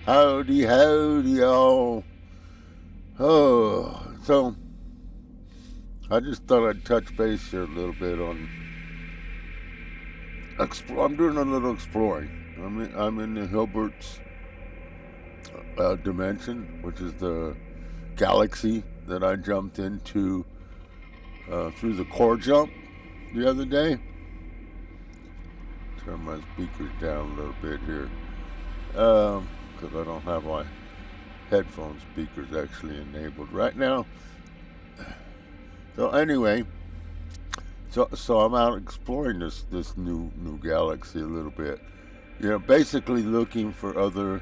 Howdy, howdy, y'all. So I just thought I'd touch base here a little bit on. I'm doing a little exploring. I'm in the Hilbert's dimension, which is the galaxy that I jumped into through the core jump the other day. Turn my speakers down a little bit here, because I don't have my headphone speakers actually enabled right now. So anyway, so I'm out exploring this new galaxy a little bit. Basically looking for other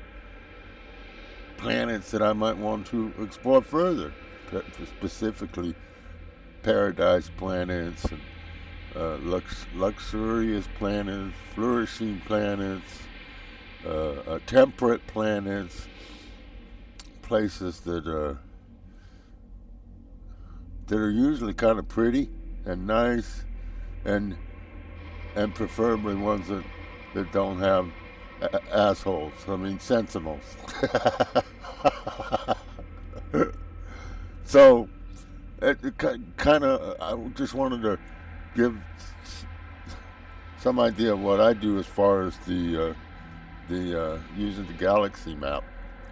planets that I might want to explore further, specifically paradise planets and luxurious planets, flourishing planets, temperate planets, places that are usually kind of pretty and nice, and preferably ones that don't have assholes. I mean sentinels. So it kind of I just wanted to give some idea of what I do as far as the using the galaxy map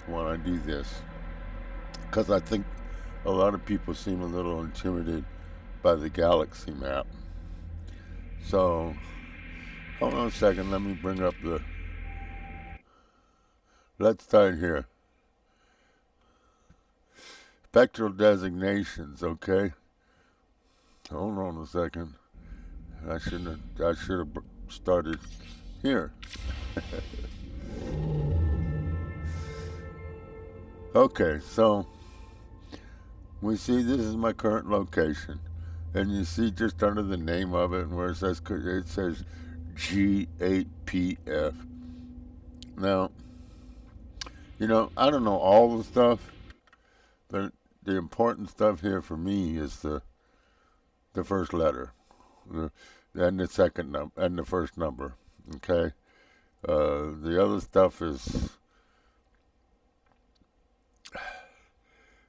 when I do this, because I think a lot of people seem a little intimidated by the galaxy map. So hold on a second. Let me bring up the. Let's start here. Spectral designations. Okay. Hold on a second. I should have started here. Okay, so we see this is my current location, and you see just under the name of it, and where it says G8PF. Now, I don't know all the stuff, but the important stuff here for me is the first letter, and the second number, and the first number. Okay, the other stuff is,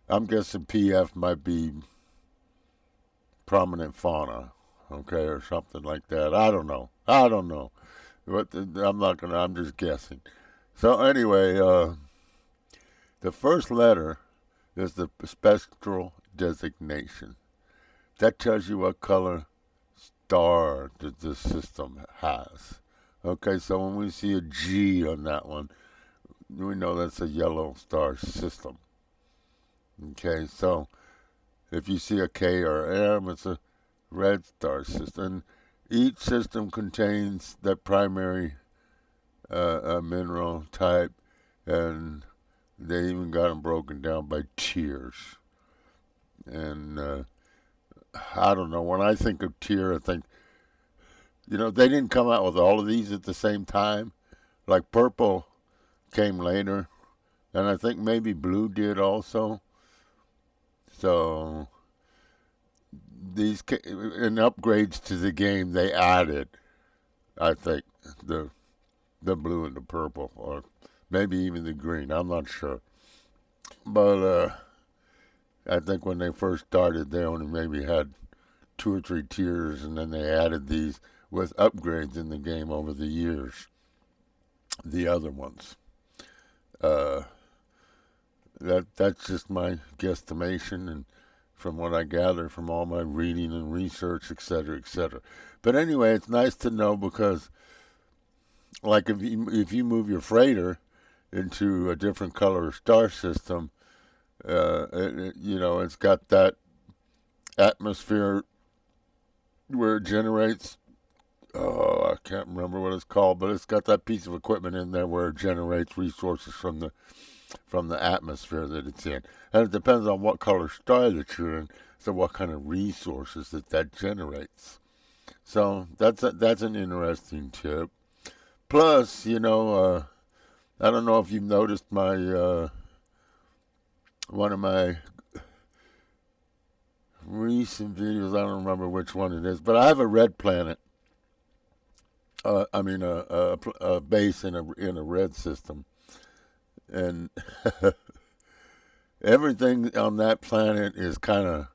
I'm guessing PF might be prominent fauna, okay, or something like that. I don't know. I'm not gonna. I'm just guessing. So anyway, the first letter is the spectral designation. That tells you what color star the system has. Okay, so when we see a G on that one, we know that's a yellow star system. Okay, so if you see a K or M, it's a red star system. Each system contains that primary mineral type, and they even got them broken down by tiers. And I don't know. When I think of tier, I think, they didn't come out with all of these at the same time. Like purple came later, and I think maybe blue did also. So these in upgrades to the game, they added, I think, the blue and the purple, or maybe even the green. I'm not sure, but I think when they first started, they only maybe had 2 or 3 tiers, and then they added these with upgrades in the game over the years. The other ones. Uh, that's just my guesstimation, and from what I gather from all my reading and research, etc., etc. But anyway, it's nice to know because, like, if you move your freighter into a different color star system, it's got that atmosphere where it generates. Oh, I can't remember what it's called, but it's got that piece of equipment in there where it generates resources from the atmosphere that it's in, and it depends on what color star that you're in, so what kind of resources that generates. So that's an interesting tip. Plus, I don't know if you've noticed my one of my recent videos. I don't remember which one it is, but I have a red planet. I mean a base in a red system, and everything on that planet is kind of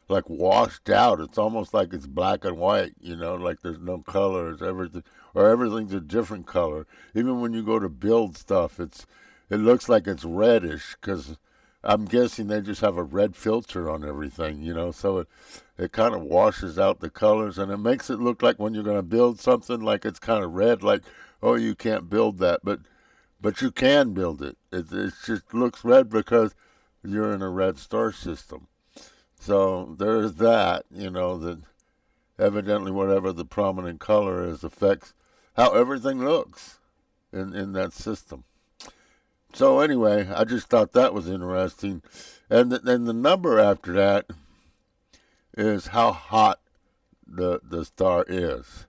like washed out. It's almost like it's black and white, like there's no colors, everything, or everything's a different color. Even when you go to build stuff, it looks like it's reddish because I'm guessing they just have a red filter on everything, so it kind of washes out the colors, and it makes it look like when you're going to build something like it's kind of red, like, oh, you can't build that, but you can build it. It just looks red because you're in a red star system. So there's that, that evidently whatever the prominent color is affects how everything looks in that system. So anyway, I just thought that was interesting. And then the number after that is how hot the star is.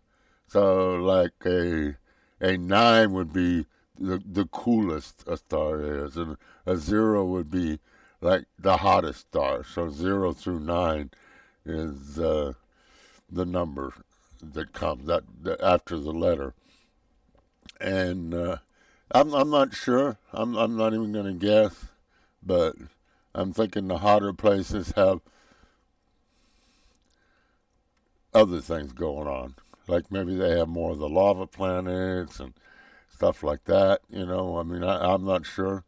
So like a 9 would be the coolest a star is, and a 0 would be like the hottest star. So 0 through 9 is the number that comes that after the letter. And I'm not sure. I'm not even going to guess, but I'm thinking the hotter places have other things going on. Like maybe they have more of the lava planets and stuff like that. I mean, I'm not sure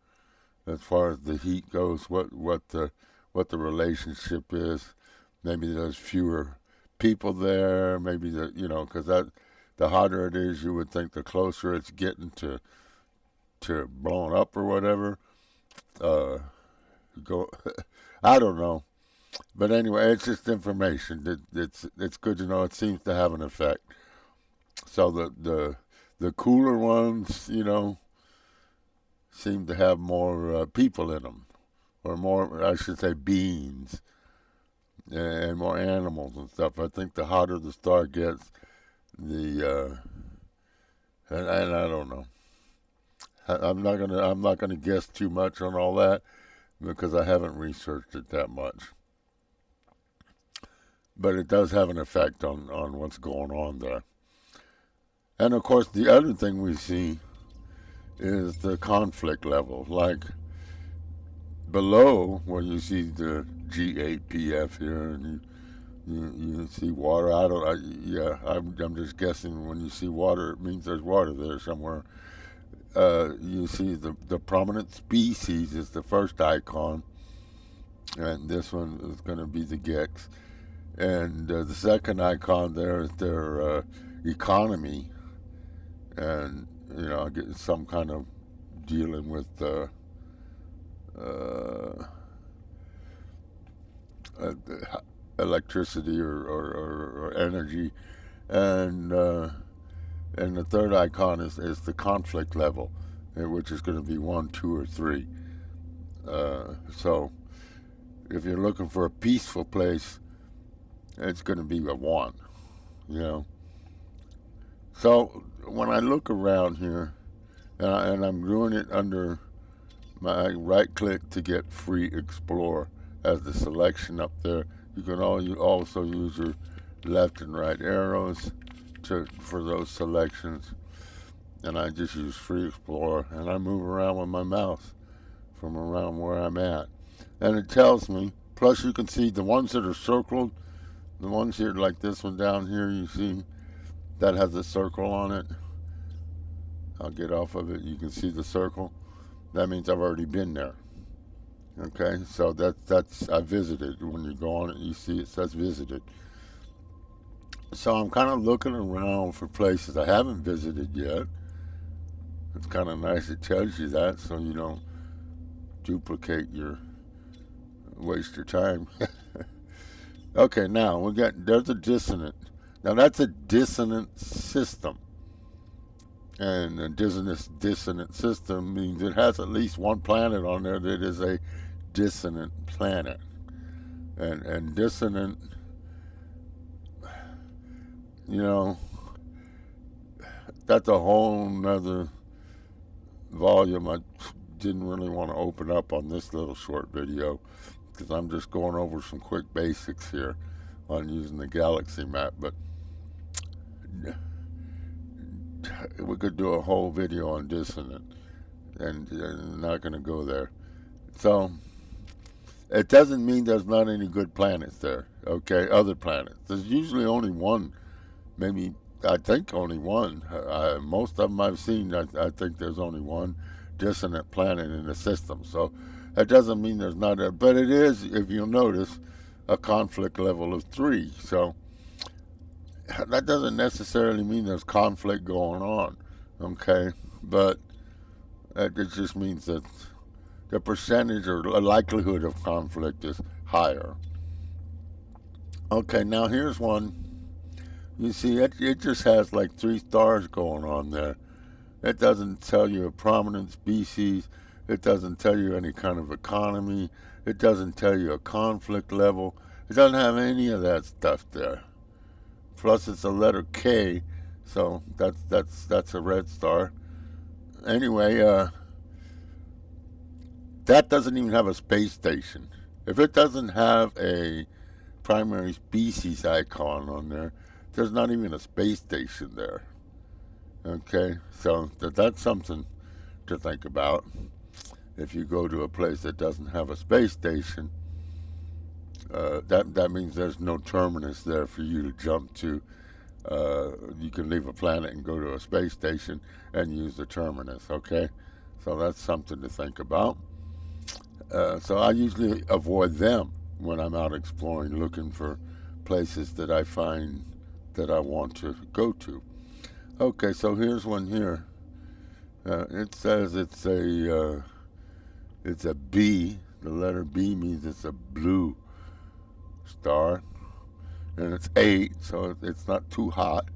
as far as the heat goes. What the relationship is. Maybe there's fewer people there. Maybe because the hotter it is, you would think the closer it's getting to blowing up or whatever. Go, I don't know. But anyway, it's just information. It's good to know. It seems to have an effect. So the cooler ones, seem to have more people in them, or more, I should say, beings, and more animals and stuff. I think the hotter the star gets, and I don't know. I'm not gonna guess too much on all that because I haven't researched it that much. But it does have an effect on what's going on there. And of course, the other thing we see is the conflict level. Like below, where you see the GAPF here, and you see water. I'm just guessing. When you see water, it means there's water there somewhere. You see the prominent species is the first icon, and this one is going to be the Gex. And the second icon there is their economy, and get some kind of dealing with electricity or energy, and the third icon is the conflict level, which is going to be 1, 2, or 3. So if you're looking for a peaceful place, it's going to be a 1, So when I look around here, and I'm doing it under my right click to get free explore as the selection up there. You can also use your left and right arrows for those selections. And I just use free explore, and I move around with my mouse from around where I'm at. And it tells me, plus you can see the ones that are circled. The ones here, like this one down here, you see that has a circle on it. I'll get off of it. You can see the circle. That means I've already been there. Okay, so that's I visited. When you go on it, you see it says visited. So I'm kind of looking around for places I haven't visited yet. It's kind of nice it tells you that, so you don't waste your time. Okay, now there's a dissonant. Now that's a dissonant system. And a dissonant system means it has at least one planet on there that is a dissonant planet. And dissonant, that's a whole nother volume I didn't really want to open up on this little short video, because I'm just going over some quick basics here on using the galaxy map. But we could do a whole video on dissonant. and not going to go there. So it doesn't mean there's not any good planets there. Okay, other planets. There's usually only one, maybe I think only one. Most of them I've seen, I think there's only one dissonant planet in the system. So that doesn't mean there's not a, but it is, if you'll notice, a conflict level of 3. So that doesn't necessarily mean there's conflict going on. Okay, but it just means that the percentage or likelihood of conflict is higher. Okay, now here's one. You see, it just has like 3 stars going on there. It doesn't tell you a prominent species. It doesn't tell you any kind of economy. It doesn't tell you a conflict level. It doesn't have any of that stuff there. Plus, it's a letter K, so that's a red star. Anyway, that doesn't even have a space station. If it doesn't have a primary species icon on there, there's not even a space station there. Okay, so that's something to think about. If you go to a place that doesn't have a space station, that means there's no terminus there for you to jump to. You can leave a planet and go to a space station and use the terminus. Okay, so that's something to think about. So I usually avoid them when I'm out exploring, looking for places that I find that I want to go to. Okay, so here's one here. It says it's a B. The letter B means it's a blue star, and it's 8, so it's not too hot,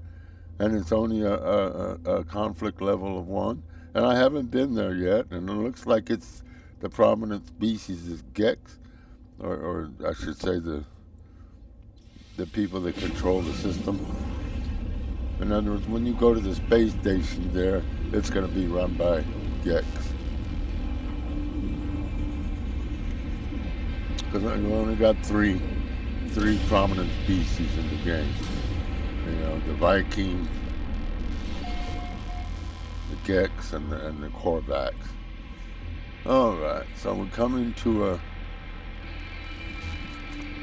and it's only a conflict level of 1. And I haven't been there yet, and it looks like it's the prominent species is Gex, or I should say the people that control the system. In other words, when you go to the space station there, it's going to be run by Gex. Because we only got three prominent species in the game. You know, the Viking, the Gex, and the Korvax. All right, so we're coming to a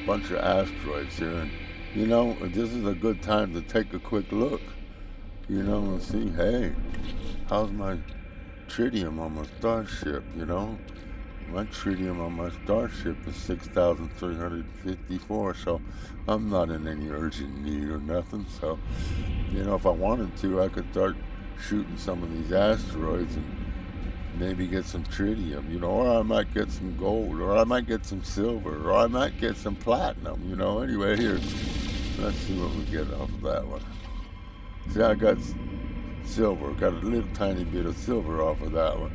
bunch of asteroids here, and you know, this is a good time to take a quick look, you know, and see, hey, how's my tritium on my starship, you know? My tritium on my starship is 6,354, so I'm not in any urgent need or nothing. So, you know, if I wanted to, I could start shooting some of these asteroids and maybe get some tritium, you know, or I might get some gold, or I might get some silver, or I might get some platinum, you know. Anyway, here, let's see what we get off of that one. See, I got silver, got a little tiny bit of silver off of that one.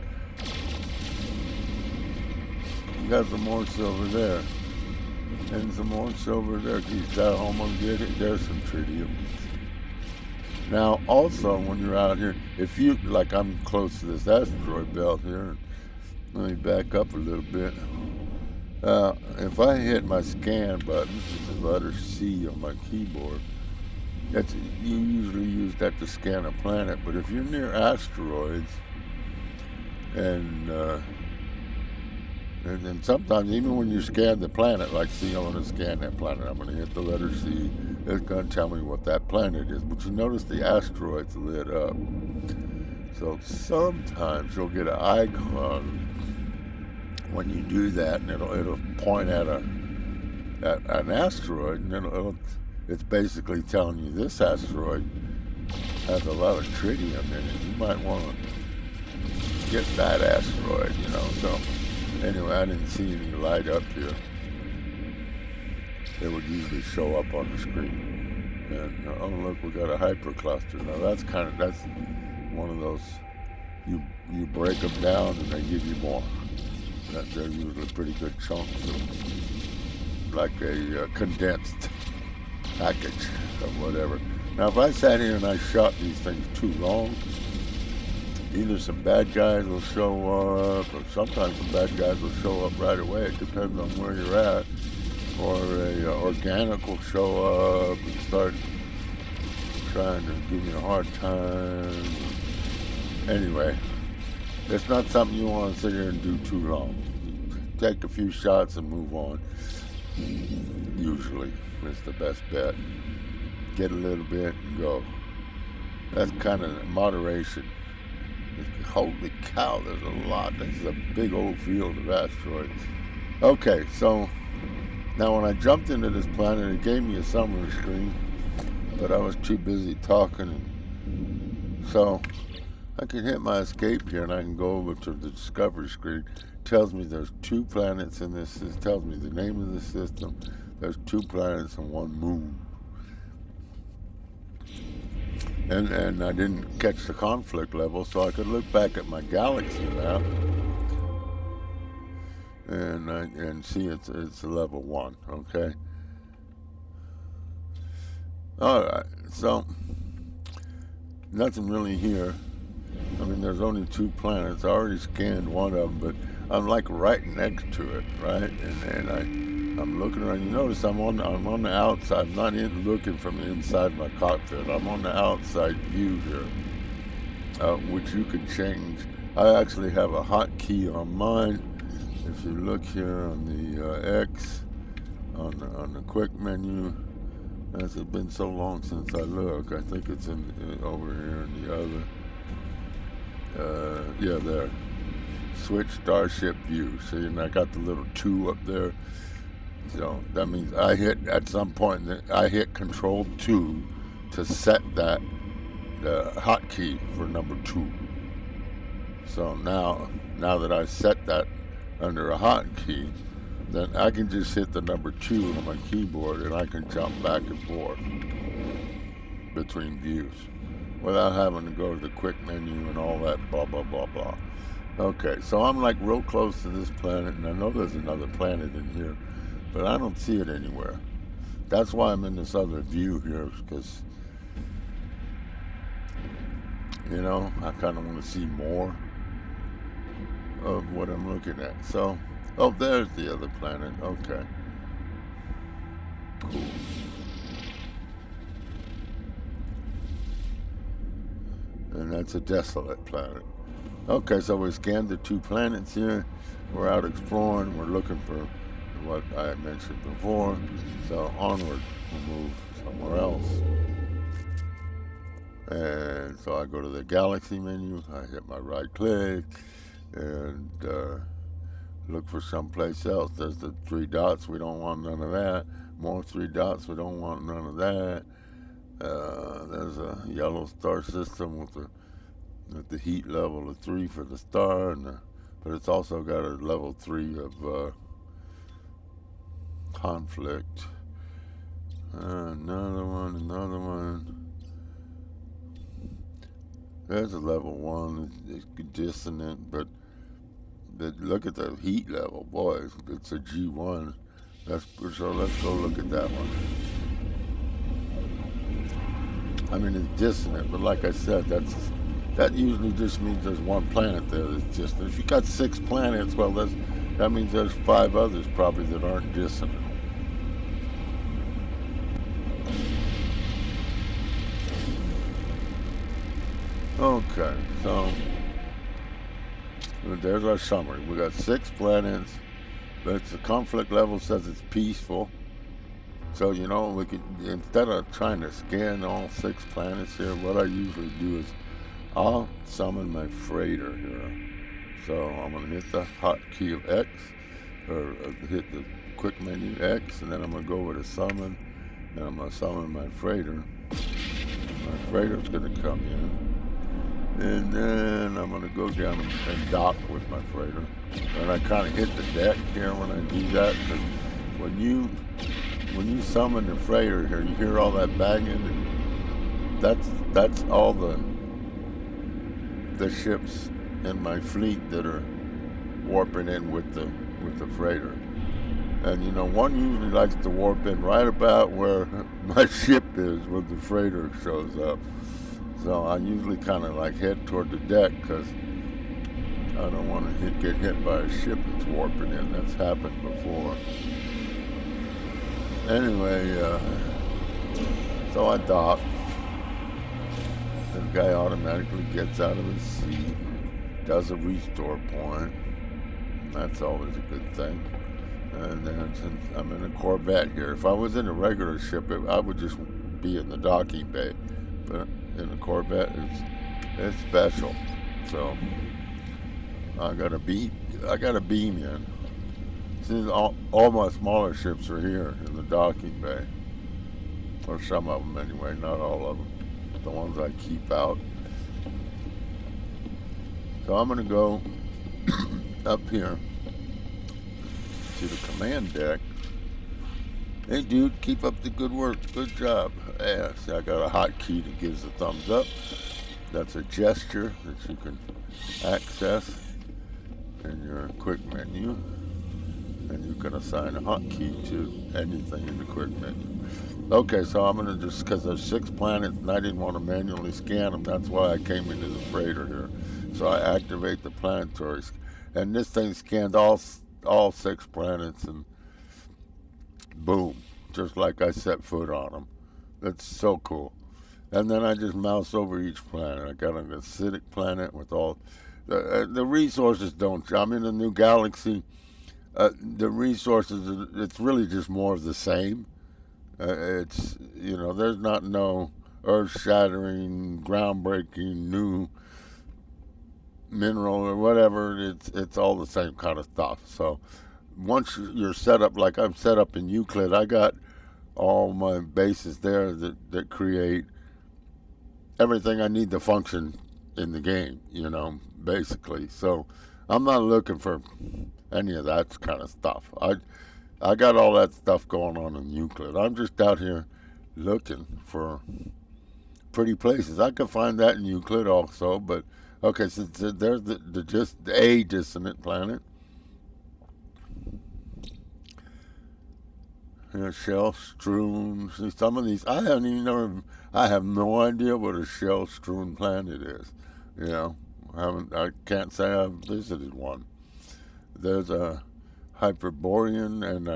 Got some more silver there, and some more silver there. Keep that almost get it. There's some tritium. Now, also, when you're out here, if you, like I'm close to this asteroid belt here, let me back up a little bit. If I hit my scan button, which is the letter C on my keyboard, you usually use that to scan a planet, but if you're near asteroids, and sometimes even when you scan the planet, like see, I want to scan that planet, I'm going to hit the letter C, it's going to tell me what that planet is. But you notice the asteroid's lit up. So sometimes you'll get an icon when you do that, and it'll point at an asteroid, and it's basically telling you this asteroid has a lot of tritium in it. You might want to get that asteroid, you know. So anyway, I didn't see any light up here. It would usually show up on the screen. And oh look, we got a hypercluster. Now that's one of those, you break them down and they give you more. They're usually pretty good chunks of, like a condensed package of whatever. Now if I sat here and I shot these things too long, either some bad guys will show up, or sometimes some bad guys will show up right away. It depends on where you're at. Or a organic will show up and start trying to give you a hard time. Anyway, It's not something you want to sit here and do too long. Take a few shots and move on. Usually, it's the best bet. Get a little bit and go. That's kind of moderation. Holy cow, there's a lot. This is a big old field of asteroids. Okay, so now when I jumped into this planet, it gave me a summary screen, but I was too busy talking. So I can hit my escape here and I can go over to the discovery screen. It tells me there's 2 planets in this. It tells me the name of the system. There's 2 planets and 1 moon. And I didn't catch the conflict level, so I could look back at my galaxy map and see it's a level 1. Okay. All right. So nothing really here. I mean, there's only 2 planets. I already scanned one of them, but I'm like right next to it, right? And I'm looking around. You notice I'm on the outside. I'm not looking from inside my cockpit. I'm on the outside view here, which you can change. I actually have a hotkey on mine. If you look here on the X, on the quick menu, as it's been so long since I look, I think it's over here in the other. Yeah, there. Switch Starship View. See, and I got the little 2 up there. So that means I hit at some point. I hit Control 2 to set that hotkey for number 2. So now that I set that under a hotkey, then I can just hit the number 2 on my keyboard and I can jump back and forth between views without having to go to the quick menu and all that blah blah blah blah. Okay, so I'm like real close to this planet, and I know there's another planet in here, but I don't see it anywhere. That's why I'm in this other view here, because, you know, I kind of want to see more of what I'm looking at. So, oh, there's the other planet. Okay. Cool. And that's a desolate planet. Okay, so we scanned the 2 planets here. We're out exploring. We're looking for what I had mentioned before. So onward, we'll move somewhere else. And so I go to the galaxy menu. I hit my right click and look for someplace else. There's the 3 dots. We don't want none of that. More 3 dots. We don't want none of that. There's a yellow star system with the heat level of 3 for the star, but it's also got a level 3 of conflict. Another one. There's a level 1. It's dissonant, but look at the heat level, boy. It's a G1. So let's go look at that one. I mean, it's dissonant, but like I said, that usually just means there's 1 planet there that's dissonant. If you got 6 planets, well, that means there's 5 others probably that aren't dissonant. Okay, so there's our summary. We got 6 planets, but the conflict level says it's peaceful. So, you know, we could, instead of trying to scan all 6 planets here, what I usually do is I'll summon my freighter here. So I'm going to hit the hotkey of X, or hit the quick menu X, and then I'm going to go over to summon, and I'm going to summon my freighter. My freighter's going to come in, and then I'm going to go down and dock with my freighter. And I kind of hit the deck here when I do that, because when you summon the freighter here, you hear all that banging, and that's all the ships in my fleet that are warping in with the freighter. And you know, one usually likes to warp in right about where my ship is when the freighter shows up. So I usually kind of like head toward the deck because I don't want to get hit by a ship that's warping in. That's happened before. Anyway, so I dock. The guy automatically gets out of his seat. does a restore point. That's always a good thing. And then since I'm in a Corvette here, if I was in a regular ship, I would just be in the docking bay. But in a Corvette, it's special. So I got a beam in. Since all my smaller ships are here in the docking bay, or some of them anyway, not all of them. The ones I keep out. So I'm gonna go up here to the command deck. Hey dude, keep up the good work. Good job. Yeah, see, I got a hotkey that gives a thumbs up. That's a gesture that you can access in your quick menu. And you can assign a hotkey to anything in the quick menu. Okay, so I'm going to just, because there's 6 planets and I didn't want to manually scan them, that's why I came into the freighter here. So I activate the planetary, and this thing scanned all 6 planets, and boom, just like I set foot on them. That's so cool. And then I just mouse over each planet. I got an acidic planet with all the resources. I'm in a new galaxy. The resources, it's really just more of the same. It's, there's not no earth-shattering, groundbreaking, new mineral or whatever. It's all the same kind of stuff. So once you're set up, like I'm set up in Euclid, I got all my bases there that create everything I need to function in the game, basically. So I'm not looking for any of that kind of stuff. I got all that stuff going on in Euclid. I'm just out here looking for pretty places. I could find that in Euclid also, but okay, so there's just a dissonant planet. Shell strewn. See, some of these I have no idea what a shell strewn planet is. I can't say I've visited one. There's a Hyperborean, and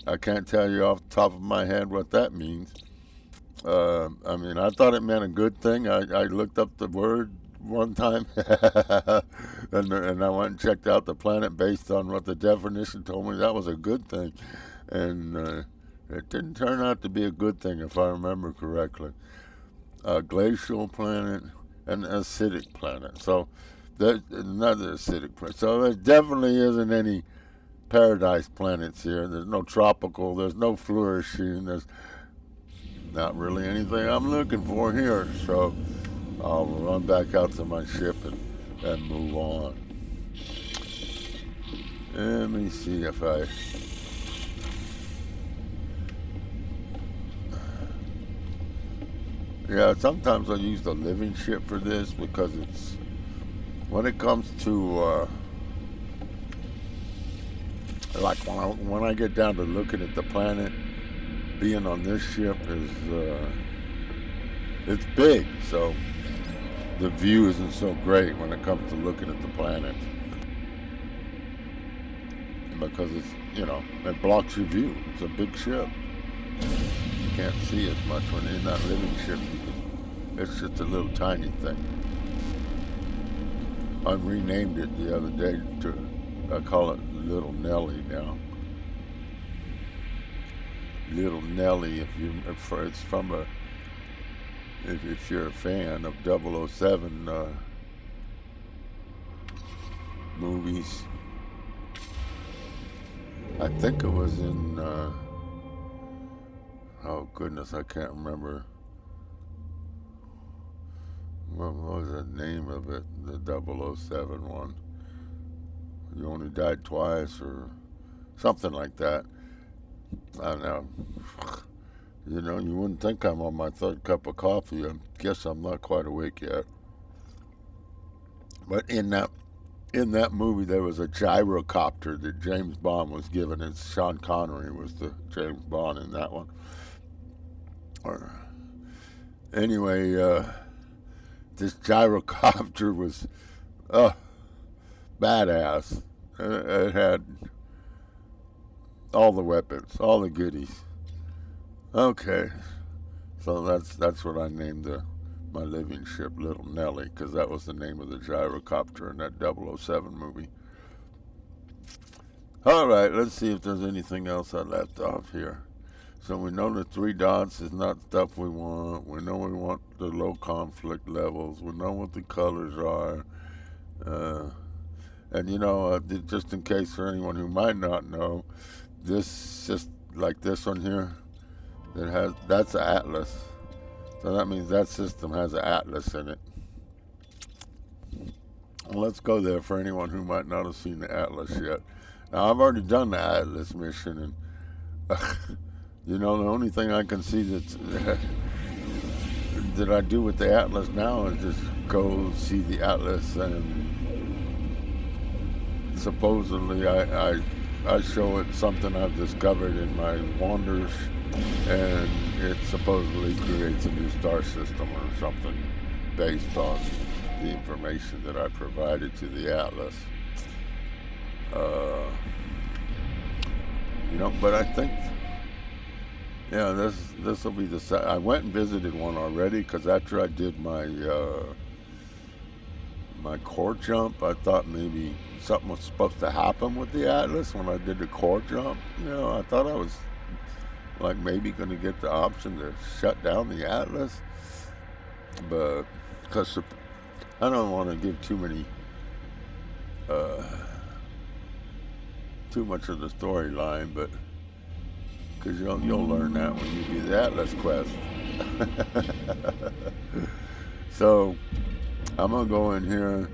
I can't tell you off the top of my head what that means. I thought it meant a good thing. I looked up the word one time, and I went and checked out the planet based on what the definition told me. That was a good thing, and it didn't turn out to be a good thing if I remember correctly. A glacial planet, an acidic planet. So there's another acidic planet. So there definitely isn't any paradise planets here. There's no tropical. There's no flourishing. There's not really anything I'm looking for here. So I'll run back out to my ship and move on. Let me see if I... Yeah, sometimes I use the living ship for this because it's... When it comes to... like when I get down to looking at the planet, being on this ship is... it's big, so the view isn't so great when it comes to looking at the planet. Because it's, it blocks your view. It's a big ship. You can't see as much when you're in that living ship. It's just a little tiny thing. I renamed it the other day I call it Little Nelly now. Little Nelly, if you're a fan of 007 movies. I think it was in, oh goodness, I can't remember. What was the name of it? The 007 one. You only died twice or something like that. I don't know. You wouldn't think I'm on my 3rd cup of coffee. I guess I'm not quite awake yet. But in that movie, there was a gyrocopter that James Bond was given, and Sean Connery was the James Bond in that one. Anyway, this gyrocopter was badass. It had all the weapons, all the goodies. Okay, so that's what I named the my living ship, Little Nelly, because that was the name of the gyrocopter in that 007 movie. All right, let's see if there's anything else I left off here. So we know the 3 dots is not stuff we want. We know we want the low conflict levels. We know what the colors are. And just in case for anyone who might not know, this just like this one here, that's an atlas. So that means that system has an atlas in it. Well, let's go there for anyone who might not have seen the atlas yet. Now, I've already done the atlas mission, and the only thing I can see that I do with the atlas now is just go see the atlas, and supposedly I show it something I've discovered in my wanders, and it supposedly creates a new star system or something based on the information that I provided to the atlas. But I think, this will be I went and visited one already, because after I did my core jump, I thought maybe something was supposed to happen with the atlas when I did the core jump. I thought I was like maybe going to get the option to shut down the atlas, but because I don't want to give too much of the storyline, but because you'll learn that when you do the Atlas quest. So I'm gonna go in here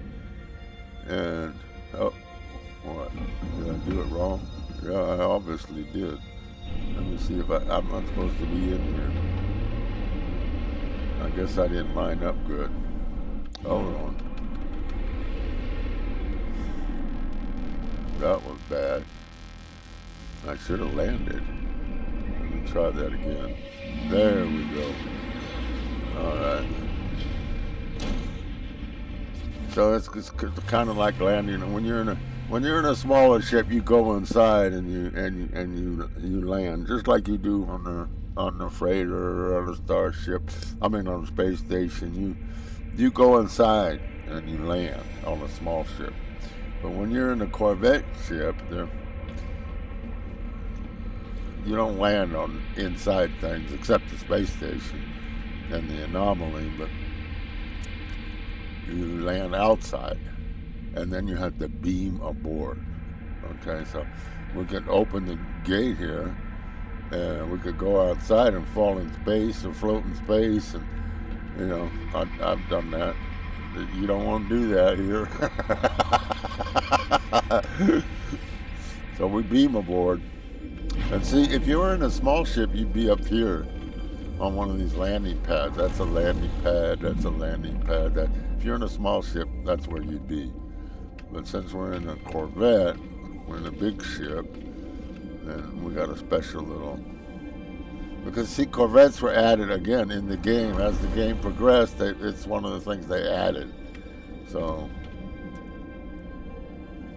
and what? Did I do it wrong? Yeah, I obviously did. Let me see if I'm not supposed to be in here. I guess I didn't line up good. Hold on. That was bad. I should have landed. Let me try that again. There we go. All right. So it's kind of like landing when you're in a smaller ship. You go inside and you land just like you do on the freighter or on the starship. On the space station. You go inside and you land on a small ship. But when you're in a Corvette ship, you don't land on inside things except the space station and the anomaly, but you land outside, and then you have to beam aboard. Okay, so we can open the gate here, and we could go outside and fall in space or float in space, and I've done that. You don't want to do that here. So we beam aboard. And see, if you were in a small ship, you'd be up here on one of these landing pads. That's a landing pad. That's a landing pad. If you're in a small ship, that's where you'd be. But since we're in a Corvette, we're in a big ship, then we got a special little... Because, see, Corvettes were added again in the game. As the game progressed, it's one of the things they added. So,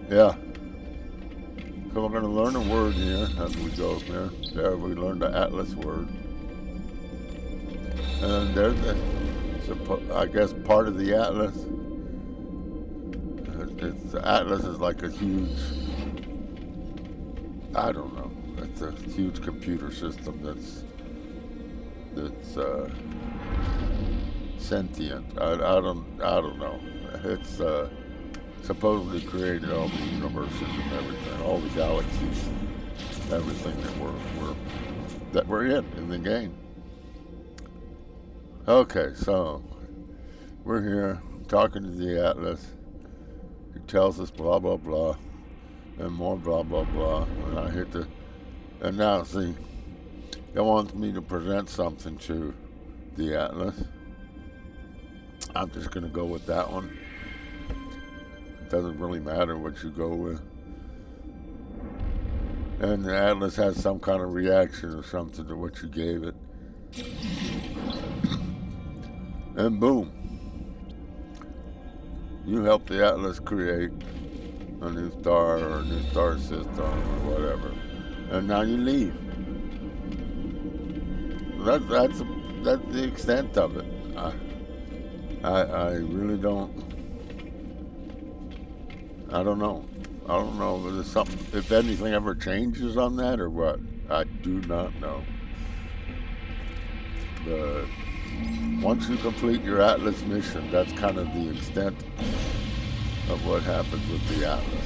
yeah. So we're going to learn a word here as we go here. There, we learned the Atlas word. And there's I guess, part of the Atlas. The Atlas is like a huge... I don't know. It's a huge computer system that's sentient. I don't know. It's supposedly created all the universes and everything, all the galaxies, everything that we're in the game. Okay, so we're here talking to the Atlas. He tells us blah blah blah, and more blah blah blah. And I hit and now see. It wants me to present something to the Atlas. I'm just going to go with that one. It doesn't really matter what you go with. And the Atlas has some kind of reaction or something to what you gave it. And boom. You help the Atlas create a new star or a new star system or whatever. And now you leave. That's the extent of it. I really don't. I don't know. I don't know if there's something, if anything ever changes on that or what. I do not know. But once you complete your Atlas mission, that's kind of the extent of what happens with the Atlas.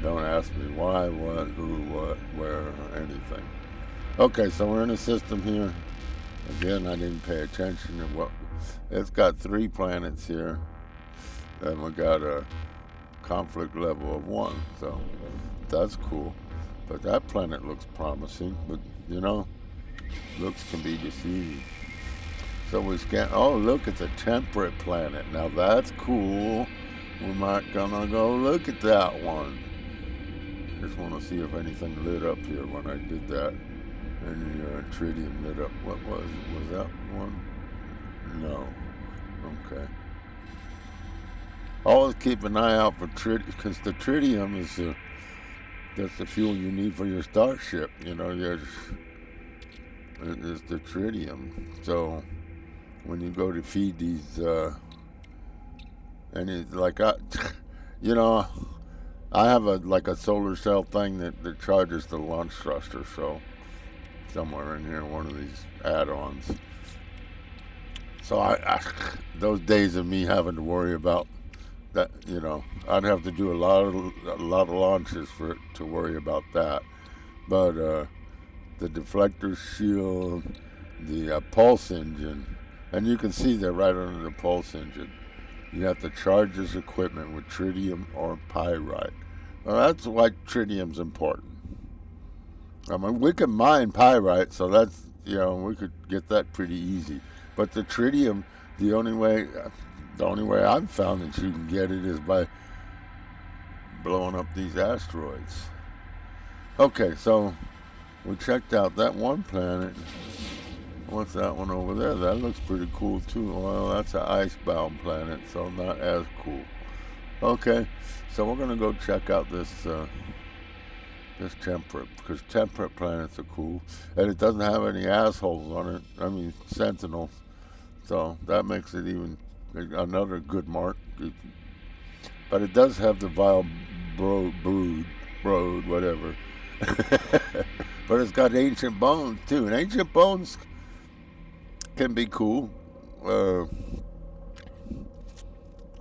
Don't ask me why, what, who, what, where, or anything. Okay, so we're in a system here. Again, I didn't pay attention to what. It's got 3 planets here, and we got a conflict level of 1, so that's cool. But that planet looks promising, but you know, looks can be deceiving. So we scan. Oh, look, it's a temperate planet. Now that's cool. We might gonna go look at that one. Just want to see if anything lit up here when I did that. Any tritium lit up. What was that one? No. Okay. Always keep an eye out for tritium, because the tritium is that's the fuel you need for your starship. You know, it's the tritium. So when you go to feed these, and it's like you know, I have a solar cell thing that charges the launch thruster. So somewhere in here, one of these add-ons. So I those days of me having to worry about that, you know, I'd have to do a lot of launches for it to worry about that. But the deflector shield, the pulse engine, and you can see that right under the pulse engine. You have to charge this equipment with tritium or pyrite. Well, that's why tritium's important. I mean, we can mine pyrite, so that's, you know, we could get that pretty easy. But the tritium, the only way I've found that you can get it is by blowing up these asteroids. Okay, so we checked out that one planet. What's that one over there? That looks pretty cool too. Well, that's an icebound planet, so not as cool. Okay, so we're gonna go check out this temperate, because temperate planets are cool, and it doesn't have any assholes on it. I mean, sentinels. So that makes it even another good mark. But it does have the vile brood, whatever. But it's got ancient bones too, and ancient bones can be cool.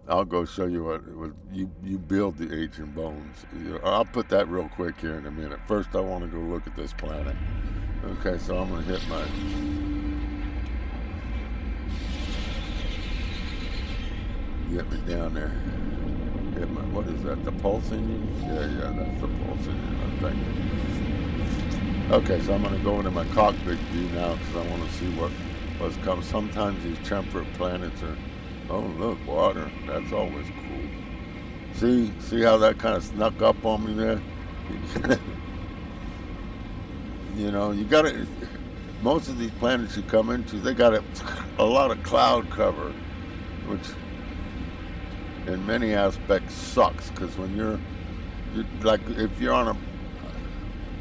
I'll go show you what it was. You build the ancient bones. I'll put that real quick here in a minute. First, I want to go look at this planet. Okay, so I'm gonna hit my. Get me down there. Hit my. What is that? The pulse engine? Yeah, that's the pulse engine, I think. Okay, so I'm gonna go into my cockpit view now because I want to see what's coming. Sometimes these temperate planets are. Oh, look, water. That's always cool. See how that kind of snuck up on me there? You know, you got to. Most of these planets you come into, they got a lot of cloud cover, which in many aspects sucks, because when you're like, if you're on a.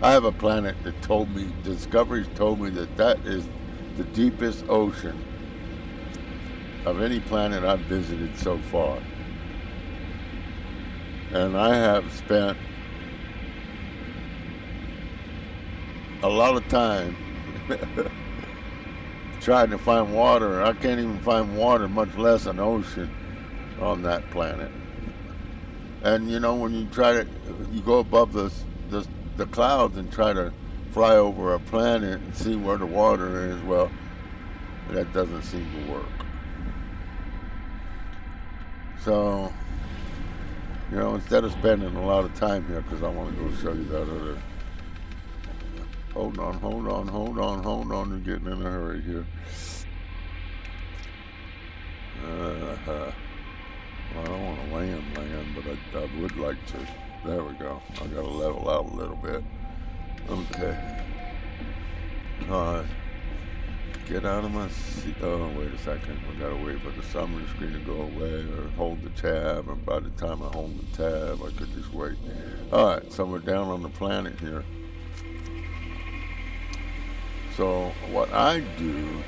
I have a planet that told me, Discovery's told me that is the deepest ocean of any planet I've visited so far. And I have spent a lot of time trying to find water. I can't even find water, much less an ocean on that planet. And you know, when you go above the clouds and try to fly over a planet and see where the water is, well, that doesn't seem to work. So, you know, instead of spending a lot of time here, because I want to go show you that other. Hold on. You're getting in a hurry here. Well, I don't want to land, but I would like to. There we go. I got to level out a little bit. Okay. Get out of my seat. Oh, wait a second. I gotta wait for the summary screen to go away, or hold the tab, and by the time I hold the tab, I could just wait. Alright, so we're down on the planet here. So what I do,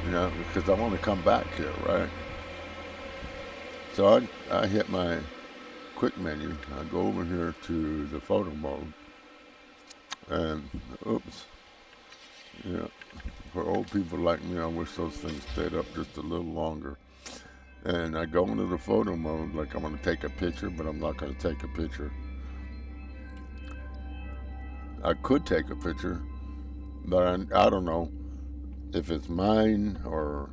because I want to come back here, right? So I hit my quick menu. I go over here to the photo mode, and oops, yeah. For old people like me, I wish those things stayed up just a little longer. And I go into the photo mode like I'm going to take a picture, but I'm not going to take a picture. I could take a picture, but I don't know if it's mine or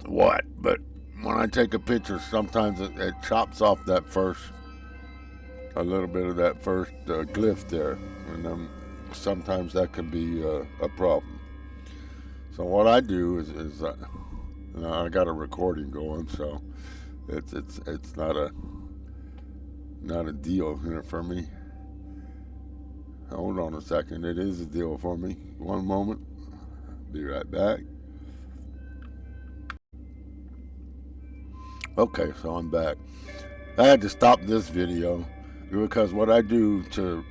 what. But when I take a picture, sometimes it chops off a little bit of that first glyph there. And sometimes that can be a problem. So what I do is I got a recording going, so it's not a deal here for me. Hold on a second, it is a deal for me. One moment, be right back. Okay, so I'm back. I had to stop this video because what I do to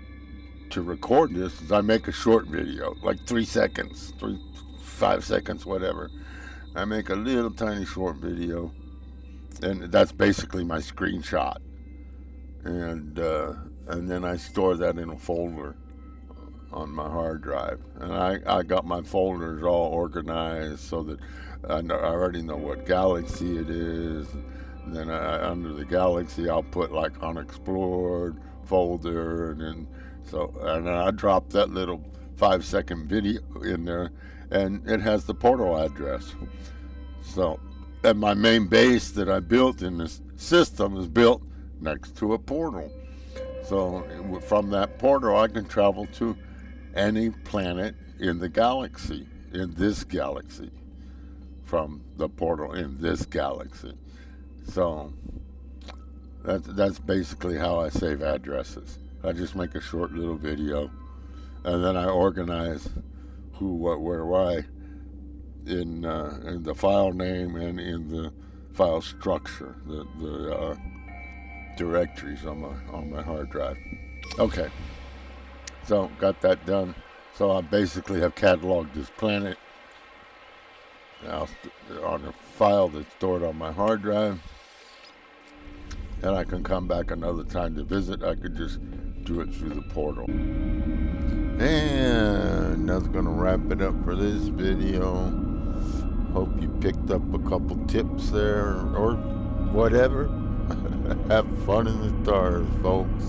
record this is I make a short video, like 3 seconds, 5 seconds, whatever. I make a little tiny short video, and that's basically my screenshot. And then I store that in a folder on my hard drive. And I got my folders all organized so that I already know what galaxy it is. And then under the galaxy, I'll put like unexplored folder, and then I drop that little 5-second video in there, and it has the portal address. So, and my main base that I built in this system is built next to a portal. So from that portal, I can travel to any planet in the galaxy, in this galaxy, from the portal in this galaxy. So that's basically how I save addresses. I just make a short little video, and then I organize who, what, where, why in the file name and in the file structure, the directories on my hard drive. Okay, so got that done. So I basically have cataloged this planet on a file that's stored on my hard drive, and I can come back another time to visit. I could just do it through the portal. And that's gonna wrap it up for this video. Hope you picked up a couple tips there or whatever. Have fun in the stars, folks.